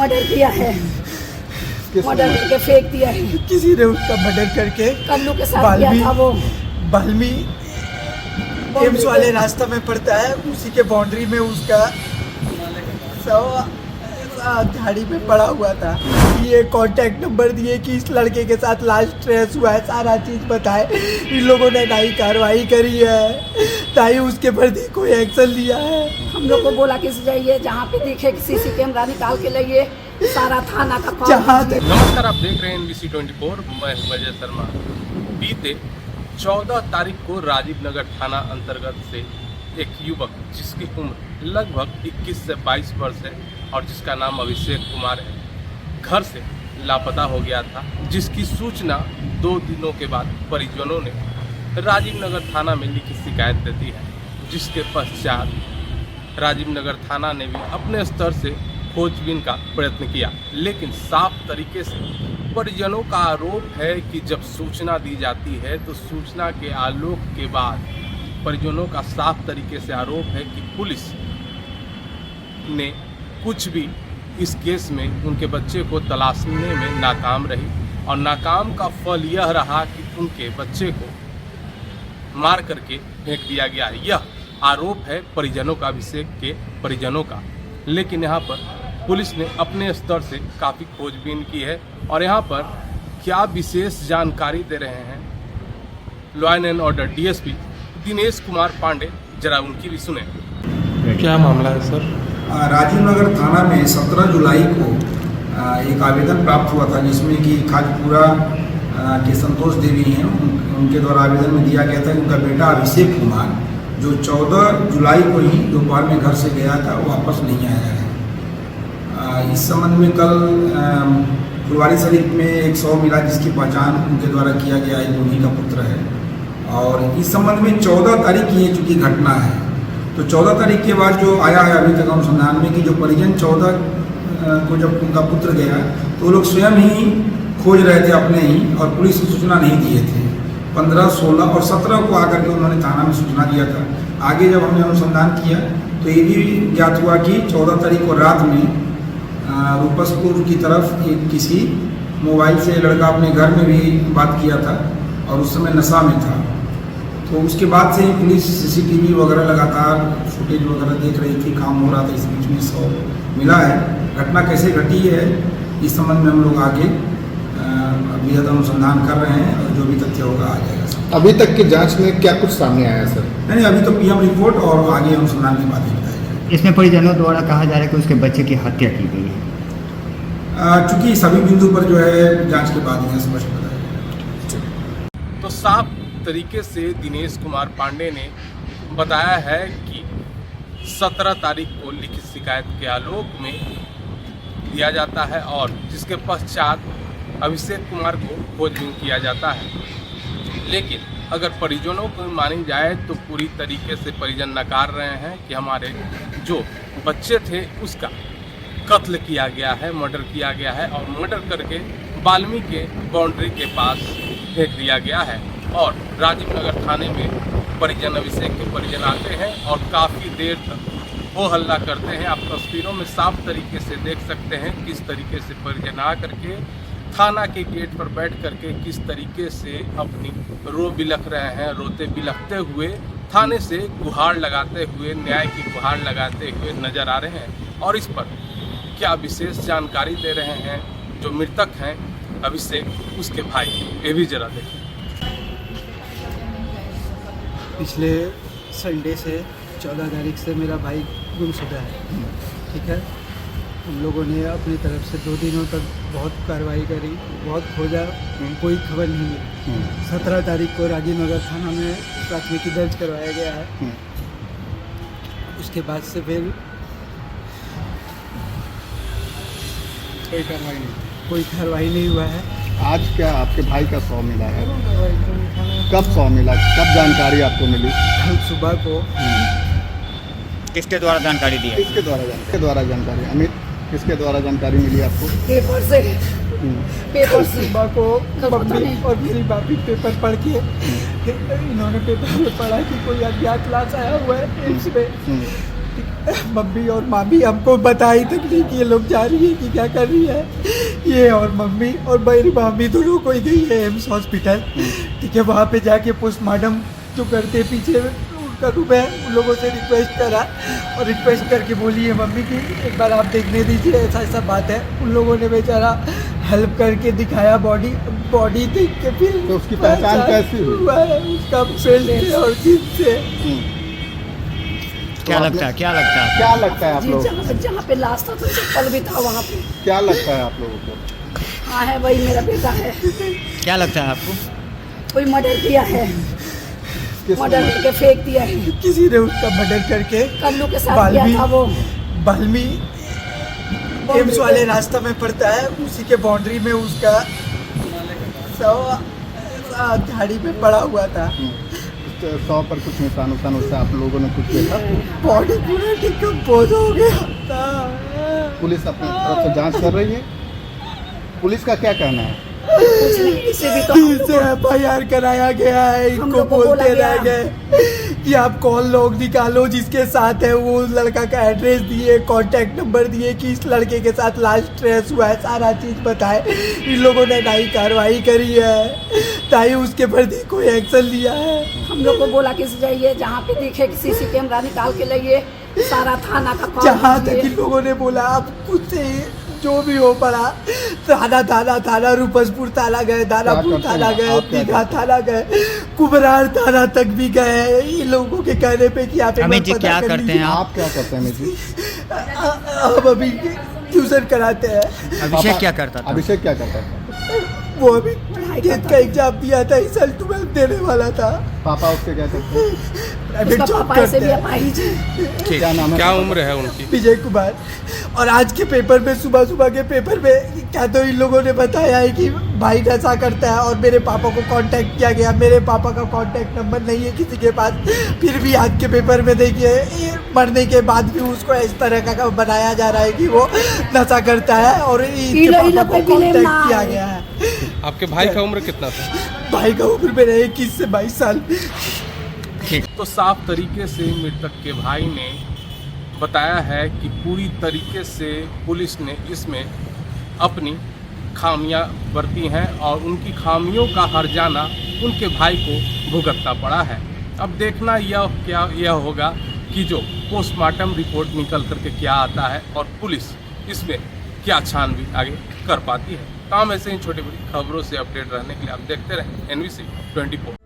Murder किया है, murder करके फेंक दिया है। किसी ने उसका मर्डर करके कल्लू के साथ किया था वो। बाल्मी एम्स वाले रास्ता में पड़ता है, उसी के बाउंड्री में उसका झाड़ी में पड़ा हुआ था। ये कांटेक्ट नंबर दिए कि इस लड़के के साथ लास्ट ट्रेस हुआ है, सारा चीज़ बताए। इन लोगों ने ना ही कार्रवाई करी है, ना ही उसके प्रति कोई एक्शन लिया है। हम लोग को बोला कि जाइए जहाँ पे दिखे सीसी कैमरा निकाल के लाइए, सारा थाना का नमस्कार, आप देख रहे हैं NBC 24। मैं हूं अजय शर्मा। बीते 14 तारीख को राजीव नगर थाना अंतर्गत से एक युवक जिसकी उम्र लगभग 21 से 22 वर्ष है और जिसका नाम अभिषेक कुमार है, घर से लापता हो गया था, जिसकी सूचना 2 दिनों के बाद परिजनों ने राजीव नगर थाना में लिखित शिकायत दे दी है। जिसके पश्चात राजीव नगर थाना ने भी अपने स्तर से खोजबीन का प्रयत्न किया, लेकिन साफ तरीके से परिजनों का आरोप है कि जब सूचना दी जाती है तो सूचना के आलोक के बाद परिजनों का साफ तरीके से आरोप है कि पुलिस ने कुछ भी इस केस में उनके बच्चे को तलाशने में नाकाम रही और नाकाम का फल यह रहा कि उनके बच्चे को मार करके फेंक दिया गया है। यह आरोप है परिजनों का, अभिषेक के परिजनों का। लेकिन यहाँ पर पुलिस ने अपने स्तर से काफ़ी खोजबीन की है और यहाँ पर क्या विशेष जानकारी दे रहे हैं law and order DSP Dinesh Kumar Pandey, जरा उनकी भी सुने। क्या मामला है सर? राजीव नगर थाना में 17 जुलाई को एक आवेदन प्राप्त हुआ था, जिसमें कि खाजपुरा के संतोष देवी हैं, उनके द्वारा आवेदन में दिया गया था कि उनका बेटा अभिषेक कुमार जो 14 जुलाई को ही दोपहर में घर से गया था, वो वापस नहीं आया है। इस संबंध में कल फुलवारी शरीफ में एक 100 मिला, जिसकी पहचान उनके द्वारा किया गया है, उन्हीं का पुत्र है। और इस संबंध में 14 तारीख की ये चूँकि घटना है, तो 14 तारीख के बाद जो आया है अभी तक अनुसंधान में कि जो परिजन 14 को जब उनका पुत्र गया तो वो लोग स्वयं ही खोज रहे थे अपने ही, और पुलिस को सूचना नहीं दिए थे। 15, 16 और 17 को आकर के उन्होंने थाना में सूचना दिया था। आगे जब हमने अनुसंधान किया तो ये भी ज्ञात हुआ कि 14 तारीख को रात में रूपसपुर की तरफ एक किसी मोबाइल से लड़का अपने घर में भी बात किया था और उस समय नशा में था। तो उसके बाद से ही पुलिस CCTV वगैरह लगातार फुटेज वगैरह देख रही थी, काम हो रहा था। इस बीच में 100 मिला है। घटना कैसे घटी है इस संबंध में हम लोग आगे बेहद अनुसंधान कर रहे हैं और जो भी तथ्य होगा आ जाएगा। अभी तक की जांच में क्या कुछ सामने आया सर? नहीं, अभी तो PM रिपोर्ट और आगे अनुसंधान के बाद ही बताया जाएगा। इसमें परिजनों द्वारा कहा जा रहा है कि उसके बच्चे की हत्या की गई है। चूँकि सभी बिंदु पर जो है जाँच के बाद ही स्पष्ट बताया जाएगा। तो साफ तरीके से दिनेश कुमार पांडे ने बताया है कि 17 तारीख को लिखित शिकायत के आलोक में दिया जाता है और जिसके पश्चात अभिषेक कुमार को खोजबीन किया जाता है। लेकिन अगर परिजनों को मानी जाए तो पूरी तरीके से परिजन नकार रहे हैं कि हमारे जो बच्चे थे उसका कत्ल किया गया है, मर्डर किया गया है और मर्डर करके बाल्मीकि के बाउंड्री के पास फेंक दिया गया है। और राजीव नगर थाने में परिजन, अभिषेक के परिजन आते हैं और काफ़ी देर तक हो हल्ला करते हैं। आप तस्वीरों में साफ तरीके से देख सकते हैं किस तरीके से परिजन आ करके थाना के गेट पर बैठ करके किस तरीके से अपनी रो बिलख रहे हैं, रोते बिलखते हुए थाने से गुहार लगाते हुए, न्याय की गुहार लगाते हुए नजर आ रहे हैं। और इस पर क्या विशेष जानकारी दे रहे हैं जो मृतक हैं अभिषेक, उसके भाई, ये भी जरा देखें। पिछले संडे से 14 तारीख से मेरा भाई गुमशुदा है, ठीक है। हम लोगों ने अपनी तरफ से 2 दिनों तक बहुत कार्रवाई करी, बहुत खोजा, कोई खबर नहीं मिली। 17 तारीख को राजीव नगर थाना में प्राथमिकी दर्ज करवाया गया है। उसके बाद से फिर कोई कार्रवाई नहीं हुआ है। आज क्या आपके भाई का 100 मिला है? कब 100 मिला, कब जानकारी आपको मिली? कल सुबह को। किसके द्वारा जानकारी दी है? किसके द्वारा जानकारी? अमित, किसके द्वारा जानकारी मिली आपको? पेपर से। पेपर से सुबह को मम्मी और मेरी भाभी पेपर पढ़ के इन्होंने पेपर में पढ़ा कि कोई अज्ञात लाश आया हुआ है एम्स में। मम्मी और मामी हमको बताई तक नहीं कि ये लोग जा रही है कि क्या कर रही है। ये और मम्मी और मेरी मामी दोनों कोई गई है एम्स हॉस्पिटल, ठीक है। वहाँ पे जाके पोस्टमार्टम जो करते पीछे उनका रूम है, उन लोगों से रिक्वेस्ट करा और रिक्वेस्ट करके बोली है मम्मी कि एक बार आप देखने दीजिए, ऐसा ऐसा बात है। उन लोगों ने बेचारा हेल्प करके दिखाया, बॉडी देख के फिर तो उसकी पहचान कैसी हुई? हुआ है उसका बेल्ट से और जीप से। क्या लगता है क्या लगता है आप जी लोग? जहाँ पे लाश था तो चप्पल भी था वहाँ पे। क्या लगता है आप लोगों को? हाँ है, वही मेरा बेटा है। क्या लगता है आपको? कोई मर्डर किया है, मर्डर करके फेंक दिया है। किसी ने उसका मर्डर करके कल्लू के साथ किया था वो। बाल्मी एम्स वाले रास्ता में पड़ता है, उसी के बाउंड्री में उसका झाड़ी में पड़ा हुआ था। 100 पर कुछ निशान उससे आप लोगों ने कुछ देखा? बॉडी पूरा डिकम्पोज हो गया था। पुलिस अपनी तरफ से जांच कर रही है। पुलिस का क्या कहना है? कुछ नहीं, इसे भी तो फिर से FIR कराया गया है। हम इनको लोग को बोला बोलते गया। रह गए कि आप कॉल लॉग निकालो जिसके साथ है, वो लड़का का एड्रेस दिए, कांटेक्ट नंबर दिए कि इस लड़के के साथ लास्ट ट्रेस हुआ है, सारा चीज़ बताए। इन लोगों ने ना ही कार्रवाई करी है, ना ही उसके प्रति कोई एक्शन लिया है। हम लोग को बोला कि जाइए जहाँ पे दिखे कि CC कैमरा निकाल के लाइए, सारा थाना का कॉल जहाँ तक कीजिए। इन लोगों ने बोला आप खुद से जो भी हो पड़ा, थाना रूपसपुर थाना गए, दानापुर करते हैं? थाना गए, आप क्या दीघा करते थाना गए, कुबरार थाना तक भी गए। इन लोगों के कहने पे कि आप एक अमित बार जी पता क्या कर करते लीजिए। हैं आप? आप क्या करते हैं अमित जी? हम अभी ट्यूशन कराते हैं। अभिषेक क्या करता था? अभिषेक क्या करता है? वो अभी टेंथ का एग्जाम दिया था, रिजल्ट 12 देने वाला था। पापा उसके क्या करते हैं? प्राइवेट उसका जॉब पापा ऐसे करते भी हैं। अपाहिज है। ठीक। क्या नाम है? क्या उम्र है उनकी? विजय कुमार। और आज के पेपर में, सुबह के पेपर में क्या तो इन लोगों ने बताया है कि भाई नशा करता है और मेरे पापा को कांटेक्ट किया गया। मेरे पापा का कांटेक्ट नंबर नहीं है किसी के पास। फिर भी आज के पेपर में देखिए, मरने के बाद भी उसको इस तरह का बनाया जा रहा है कि वो नशा करता है और इनके पापा को कांटेक्ट किया गया है। आपके भाई का उम्र कितना था? भाई का उम्र मेरा 21 से 22 साल। तो साफ तरीके से मृतक के भाई ने बताया है कि पूरी तरीके से पुलिस ने इसमें अपनी खामियां बरती हैं और उनकी खामियों का हर्जाना उनके भाई को भुगतना पड़ा है। अब देखना यह होगा कि जो पोस्टमार्टम रिपोर्ट निकल करके क्या आता है और पुलिस इसमें क्या छानबीन आगे कर पाती है। तमाम ऐसे ही छोटी बड़ी खबरों से अपडेट रहने के लिए आप देखते रहें NBC 24।